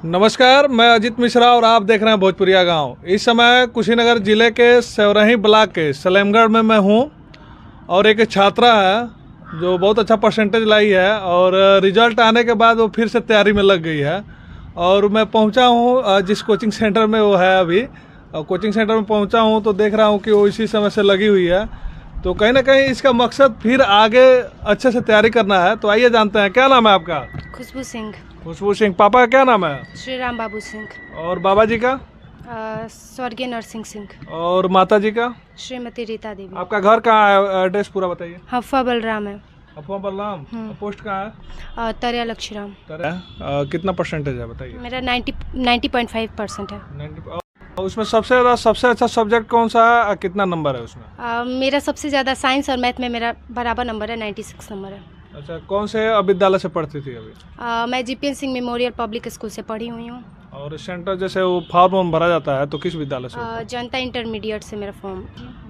नमस्कार, मैं अजित मिश्रा और आप देख रहे हैं भोजपुरिया गांव। इस समय कुशीनगर जिले के सेवरही ब्लॉक के सलेमगढ़ में मैं हूं और एक छात्रा है जो बहुत अच्छा परसेंटेज लाई है और रिजल्ट आने के बाद वो फिर से तैयारी में लग गई है। और मैं पहुंचा हूं जिस कोचिंग सेंटर में वो है, अभी कोचिंग सेंटर में पहुंचा हूं तो देख रहा हूं कि वो इसी समय से लगी हुई है। तो कहीं ना कहीं इसका मकसद फिर आगे अच्छे से तैयारी करना है। तो आइए जानते हैं, क्या नाम है आपका? खुशबू सिंह। खुशबू सिंह। पापा का क्या नाम है? श्री राम बाबू सिंह। और बाबा जी का? स्वर्गीय नरसिंह सिंह। और माता जी का? श्रीमती रीता देवी। आपका घर कहाँ है? एड्रेस पूरा बताइए। हफ्फा बलराम है। अफवाह बलराम। पोस्ट कहाँ है? तरिया लक्ष्मीराम। कितना परसेंटेज है बताइए? मेरा 90.5% है। 90। उसमें सबसे अच्छा सब्जेक्ट कौन सा है? कितना नंबर है उसमें? मेरा सबसे ज़्यादा साइंस और मैथ में मेरा बराबर नंबर है, 96 नंबर है। अच्छा, कौन से विद्यालय से पढ़ती थी अभी? मैं GPN Singh memorial public school से पढ़ी हुई हूँ। और सेंटर जैसे वो फॉर्म भरा जाता है तो किस विद्यालय से? जनता इंटरमीडिएट से मेरा फॉर्म।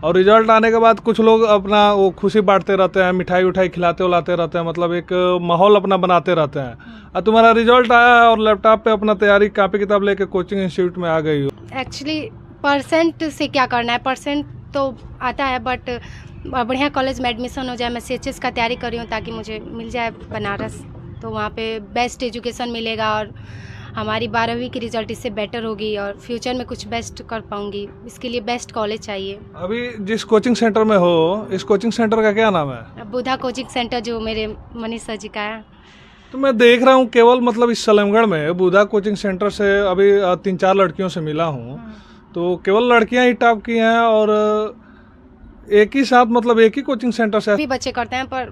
और रिजल्ट आने के बाद कुछ लोग अपना वो खुशी बांटते रहते हैं, मिठाई उठाई खिलाते उलाते रहते हैं, मतलब एक माहौल अपना बनाते रहते हैं। और तुम्हारा रिजल्ट आया है और लैपटॉप पे अपना तैयारी कापी किताब लेके कोचिंग इंस्टीट्यूट में आ गई हो। एक्चुअली परसेंट से क्या करना है, परसेंट तो आता है बट बढ़िया कॉलेज में एडमिशन हो जाए। मैं CHS का तैयारी कर रही हूँ ताकि मुझे मिल जाए बनारस, तो वहाँ पे बेस्ट एजुकेशन मिलेगा और हमारी 12वीं की रिजल्ट इससे बेटर होगी और फ्यूचर में कुछ बेस्ट कर पाऊंगी। इसके लिए बेस्ट कॉलेज चाहिए। अभी जिस कोचिंग सेंटर में हो, इस कोचिंग सेंटर का क्या नाम है? बुधा कोचिंग सेंटर, जो मेरे मनीष सर जी का है। तो मैं देख रहा हूँ केवल मतलब इस सलेमगढ़ में बुधा कोचिंग सेंटर से अभी 3-4 लड़कियों से मिला हूँ, तो केवल लड़कियाँ ही टॉप की हैं और एक ही साथ मतलब एक ही कोचिंग सेंटर से भी बच्चे करते हैं, पर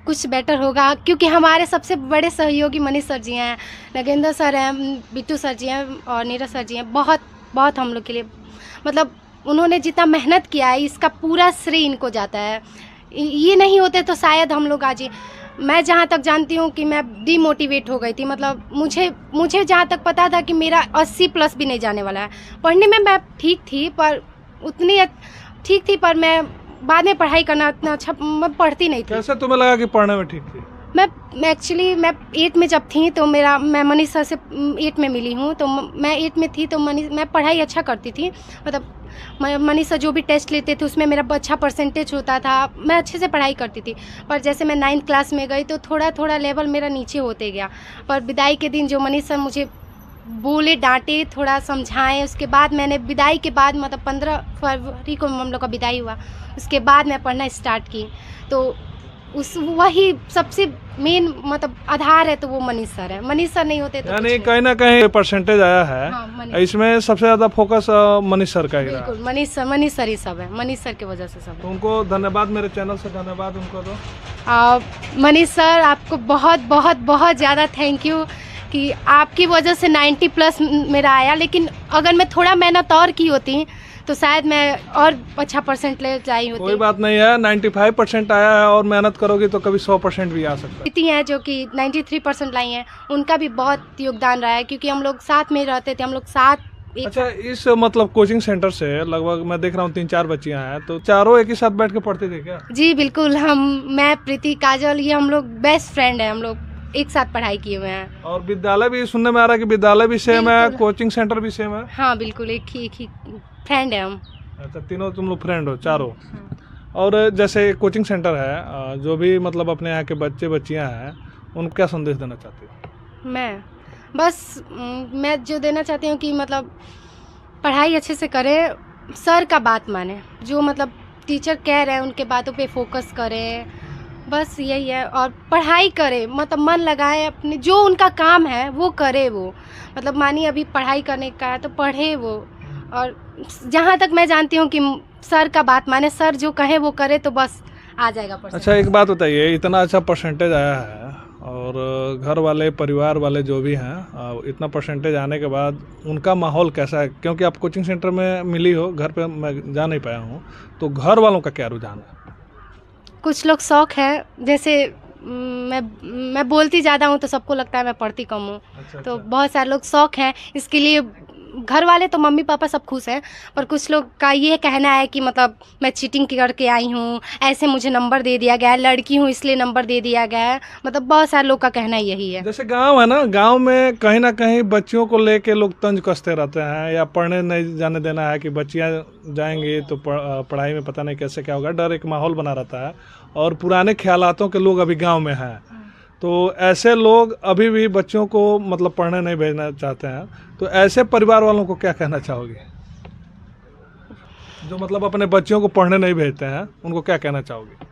कुछ बेटर होगा क्योंकि हमारे सबसे बड़े सहयोगी मनीष सर जी हैं, नगेंद्र सर हैं, बिट्टू सर जी हैं और नीरज सर जी हैं। बहुत बहुत हम लोग के लिए मतलब उन्होंने जितना मेहनत किया है इसका पूरा श्रेय इनको जाता है। ये नहीं होते तो शायद हम लोग आज, मैं जहाँ तक जानती हूँ कि मैं डीमोटिवेट हो गई थी। मतलब मुझे जहाँ तक पता था कि मेरा 80+ भी नहीं जाने वाला है। पढ़ने में मैं ठीक थी, पर उतनी ठीक थी, पर मैं बाद में पढ़ाई करना इतना अच्छा मैं पढ़ती नहीं थी। कैसे तुम्हें लगा कि पढ़ने में ठीक थी? मैं 8 में जब थी तो मैं मनीष सर से 8 में मिली हूँ, तो मैं 8 में थी तो मैं पढ़ाई अच्छा करती थी। मतलब मनीष सर जो भी टेस्ट लेते थे उसमें मेरा अच्छा परसेंटेज होता था, मैं अच्छे से पढ़ाई करती थी। पर जैसे मैं 9th क्लास में गई तो थोड़ा थोड़ा लेवल मेरा नीचे होते गया। पर विदाई के दिन जो मनीष सर मुझे बोले, डांटे, थोड़ा समझाएं, उसके बाद मैंने विदाई के बाद मतलब 15 फरवरी को हम लोग का विदाई हुआ, उसके बाद मैं पढ़ना स्टार्ट की। तो वही सबसे मेन मतलब आधार है तो वो मनीष सर है। मनीष सर नहीं होते तो यानी कहीं ना कहीं परसेंटेज आया है। हाँ, इसमें सबसे ज्यादा फोकस मनीष सर का ही रहा। बिल्कुल, मनीष सर ही सब है, मनीष सर की वजह से सब है। तो उनको धन्यवाद, मेरे चैनल से धन्यवाद उनको दो। मनीष सर आपको बहुत बहुत बहुत ज़्यादा थैंक यू कि आपकी वजह से 90+ मेरा आया। लेकिन अगर मैं थोड़ा मेहनत और की होती तो शायद मैं और अच्छा परसेंट ले जाई होती। कोई बात नहीं है, 95% आया है और मेहनत करोगी तो कभी 100% भी आ सकता है। इतनी है जो कि 93% लाई हैं, उनका भी बहुत योगदान रहा है क्योंकि हम लोग साथ में रहते थे, हम लोग साथ। अच्छा, इस मतलब कोचिंग सेंटर से लगभग मैं देख रहा हूँ 3-4 बच्चियाँ हैं, तो चारों एक ही साथ बैठ के पढ़ते थे क्या? जी बिल्कुल, मैं, प्रीति, काजल, ये हम लोग बेस्ट फ्रेंड है, हम लोग एक साथ पढ़ाई किए हुए हैं। और विद्यालय भी सुनने में आ रहा है कि विद्यालय भी सेम है, कोचिंग सेंटर भी सेम है? हाँ बिल्कुल, एक ही फ्रेंड है हम। अच्छा, तीनों तुम लोग फ्रेंड हो चारों? और जैसे कोचिंग सेंटर है, जो भी मतलब अपने यहाँ के बच्चे बच्चियाँ हैं, उनको क्या संदेश देना चाहती हो? मैं जो देना चाहती हूँ कि मतलब पढ़ाई अच्छे से करें, सर का बात माने, जो मतलब टीचर कह रहे हैं उनके बातों पे फोकस करें, बस यही है। और पढ़ाई करे, मतलब मन लगाए, अपने जो उनका काम है वो करे। वो मतलब मानिए अभी पढ़ाई करने का है तो पढ़े वो। और जहाँ तक मैं जानती हूँ कि सर का बात माने, सर जो कहे वो करे तो बस आ जाएगा परसेंटेज। अच्छा, एक बात बताइए, इतना अच्छा परसेंटेज आया है और घर वाले परिवार वाले जो भी हैं, इतना परसेंटेज आने के बाद उनका माहौल कैसा है? क्योंकि आप कोचिंग सेंटर में मिली हो, घर पे मैं जा नहीं पाया हूँ, तो घर वालों का क्या रुझान है? कुछ लोग शौक है, जैसे मैं बोलती ज़्यादा हूँ तो सबको लगता है मैं पढ़ती कम हूँ। तो बहुत सारे लोग शौक हैं, इसके लिए घर वाले तो मम्मी पापा सब खुश हैं, पर कुछ लोग का ये कहना है कि मतलब मैं चीटिंग करके आई हूँ, ऐसे मुझे नंबर दे दिया गया है, लड़की हूँ इसलिए नंबर दे दिया गया है। मतलब बहुत सारे लोग का कहना यही है। जैसे गांव है ना, गांव में कहीं ना कहीं बच्चियों को लेके लोग तंज कसते रहते हैं, या पढ़ने नहीं जाने देना है कि बच्चियां जाएंगी तो पढ़ाई में पता नहीं कैसे क्या होगा, डर एक माहौल बना रहता है। और पुराने ख्यालातों के लोग अभी गांव में हैं, तो ऐसे लोग अभी भी बच्चों को मतलब पढ़ने नहीं भेजना चाहते हैं। तो ऐसे परिवार वालों को क्या कहना चाहोगे, जो मतलब अपने बच्चों को पढ़ने नहीं भेजते हैं, उनको क्या कहना चाहोगे?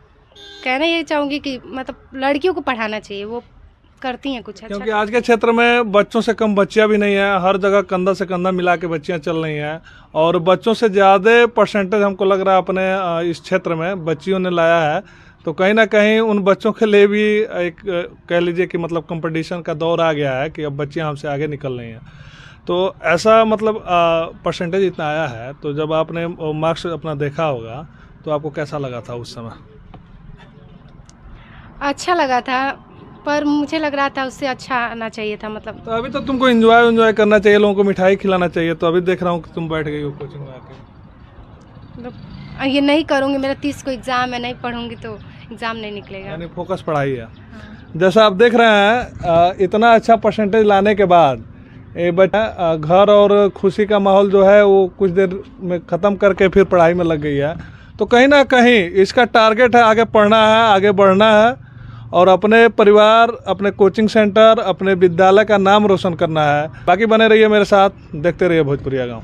कहना ये चाहूँगी कि मतलब लड़कियों को पढ़ाना चाहिए, वो करती हैं कुछ अच्छा। क्योंकि आज के क्षेत्र में बच्चों से कम बच्चियां भी नहीं है, हर जगह कंधा से कंधा मिला के बच्चियां चल रही हैं, और बच्चों से ज़्यादा परसेंटेज हमको लग रहा है अपने इस क्षेत्र में बच्चियों ने लाया है। तो कहीं ना कहीं उन बच्चों के लिए भी एक कह लीजिए कि मतलब कंपटीशन का दौर आ गया है कि अब बच्चियां हमसे आगे निकल रही हैं। तो ऐसा मतलब परसेंटेज इतना आया है, तो जब आपने मार्क्स अपना देखा होगा तो आपको कैसा लगा था उस समय? अच्छा लगा था, पर मुझे लग रहा था उससे अच्छा आना चाहिए था। मतलब तो अभी तो तुमको एंजॉय करना चाहिए, लोगों को मिठाई खिलाना चाहिए। तो अभी देख रहा हूँ कि तुम बैठ गई हो कोचिंग में आके। मतलब ये नहीं करूँगी, मेरा 30 को एग्ज़ाम है, नहीं पढ़ूंगी तो एग्ज़ाम नहीं निकलेगा। यानी फोकस पढ़ाई है। जैसा आप देख रहे हैं, इतना अच्छा परसेंटेज लाने के बाद ये बच्चा घर और खुशी का माहौल जो है वो कुछ देर में ख़त्म करके फिर पढ़ाई में लग गई है। तो कहीं ना कहीं इसका टारगेट है आगे पढ़ना है, आगे बढ़ना है, और अपने परिवार, अपने कोचिंग सेंटर, अपने विद्यालय का नाम रोशन करना है। बाकी बने रहिए मेरे साथ, देखते रहिए भोजपुरिया गाँव।